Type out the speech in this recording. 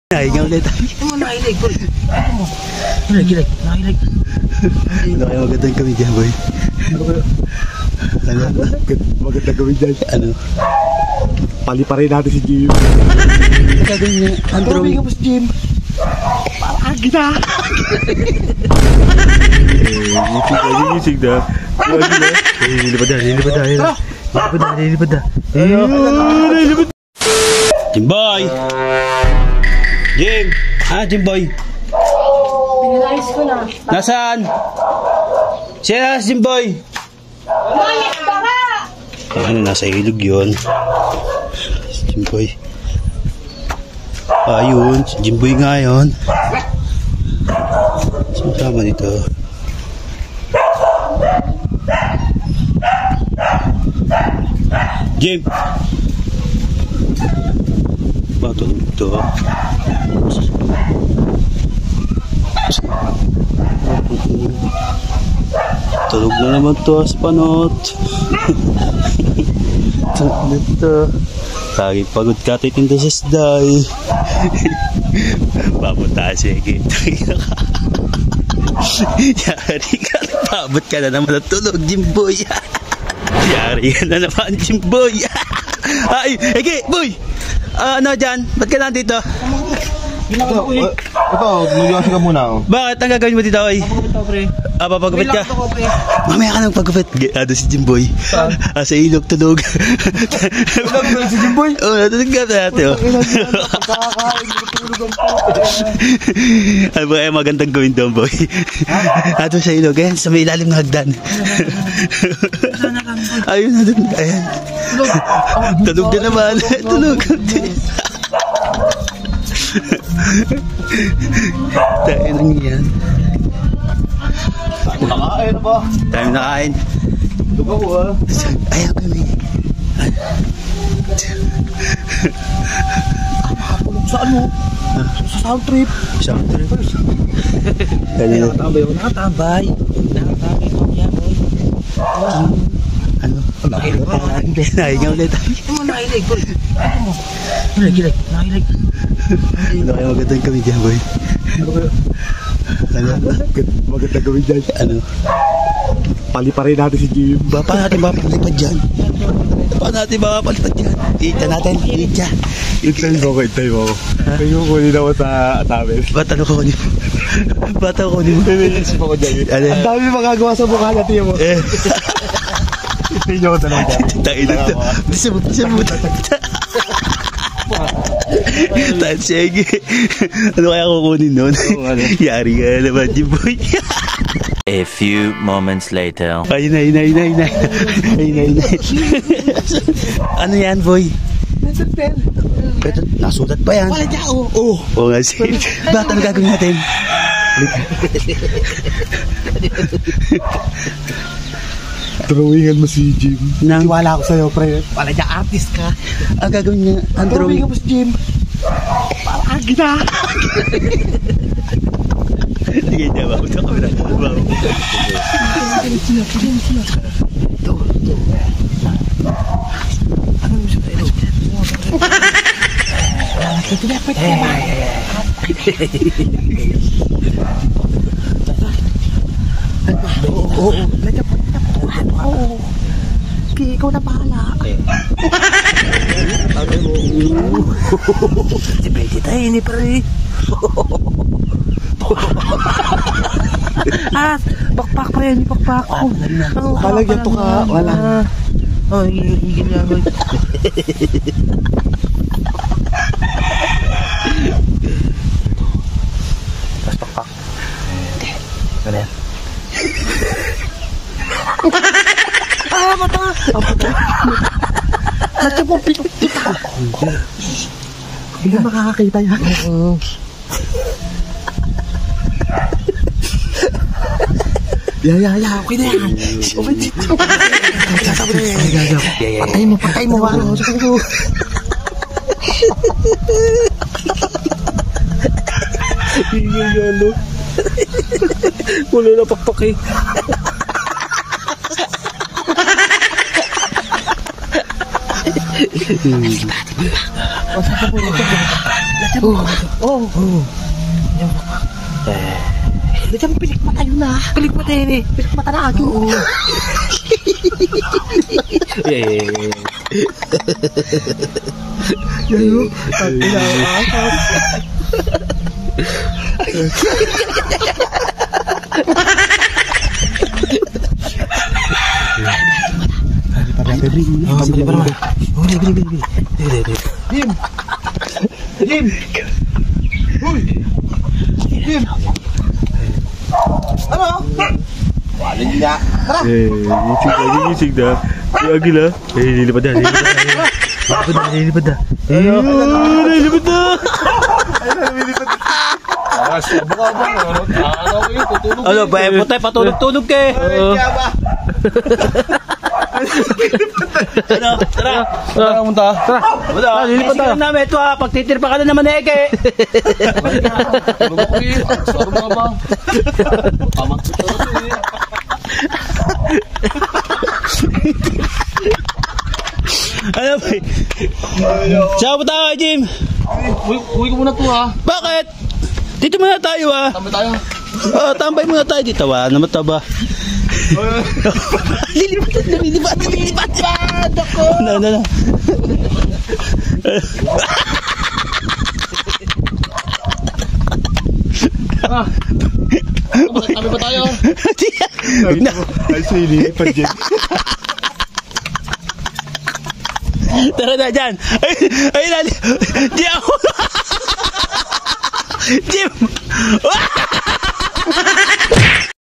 Nahiga ulit. Nahilig, boy. Nahilig. Ano kaya magandang kami dyan, boy? Ano? Magandang kami dyan. Ano? Paliparin natin si Jim. Gagawin niya, Andrew. Tawagin mo si Jim. Agi na. Gising na. Lilipad na. Jimboy! Jim! Jimboy! Pinalayos ko na. Nasaan? Siya, Jimboy! Mami, baka! Ano, nasa ilog yun. Jimboy. Ayun, si Jimboy nga yun. Sumasama dito. Jim! Patulog ito. Tulog na naman to as panot. Tulog dito. Lagi pagod ka titinda sa sday. Papunta siya gito. Yari ka, pabot ka na naman at tulog, Jimboy. Yari ka na naman, Jimboy. Ay, Ege, boy! Ano dyan? Ba't ka nandito? Ito, magyasi ka muna. Bakit? Ang gagawin mo dito, oy? Papagupit ka? Mamaya ka nang pagupit. Ano si Jimboy? Sa ilog, tulog. Tulog si Jimboy? Oo, natulog ka natin. Ano ba kaya magandang gawin doon, boy? Ato sa ilog, ayan, sa may ilalim ng hagdan. Ayun, natulog. Ayan. Tulog na naman. Tulog. Tayo nang yan. Nakain na ba? Tayo nakain. Tulog ako Ayaw kami. Sa ano? Sa sound trip. Sound trip. Nakatambay ako. Nakatambay ko niya, boy. Ano? Nahiga ulit. Nahilig, boy. Nahilig. Ano kaya magandang kami dyan, boy? Ano? Magandang kami dyan. Ano? Paliparin natin si Jim. Paano natin makapalipad dyan? Kita natin. Hintayin mo ako. Hintayin mo kunin ako sa tabi. Ba't ano ko kunin mo? Ba't ako kunin mo? Inisip ako dyan. Ang dami magagawa sa mukha natin mo. Hintayin nyo ako talaga dyan. Tayo dito. Disabot. Sige. Ano kaya kukunin nun? Yari ka na naman, Jimboy. A few moments later. Ay. Ano yan, boy? Pero nasulat pa yan. Wala dyan, oo. Oo nga, sige. Bakit ano gagawin natin? Drawingan mo si Jim. Tiwala ako sa'yo, pre. Wala dyan, artist ka. Ang gagawin niya, ang drawing. Drawingan mo si Jim. Agi na. Sige, diyan, bago sa kamera. Ito. Ano mo siya tayo? Ito na, pwede ba? Oo. Ikaw na bahala. Si Betty tayo ini pre. Pakpak pre, ini pakpak. Kalagyan to ka, wala. Higil nga boy. Tapos pakpak. Hindi. Ano yan? Mata! Nandiyan mo kita! Hindi ka makakakita yan. Ya, okay na yan. Okay dito. Patay mo. Wala na pakpak eh. Nakita, di ba? Diyan pilik mata yun na. Pilik mata yun eh. Pilik mata na agyo. Yan Jim! Uy! Jim! Ano? Walin niya. Tara! Gising na. Yung agila. Lilipad na. Lilipad na. Ano ba? Putay, patulog-tulog ka eh. Ano? Tara! Tara, munta. Tara! Lilipad na. Namin ito ha. Pagtitirpa ka na naman eh ke. Tulog ako eh. Sorry mga ba? Tamang sito eh. Ano ba? Saan po tayo, Jim? Uwi ko muna to ha. Bakit? Dito muna tayo ha. Tambay tayo. Tambay muna tayo dito. Wala naman taba. Lilipad ako. No. Tabi pa tayo. Ay, lilipad dyan. Tara na dyan. Ay, Jim!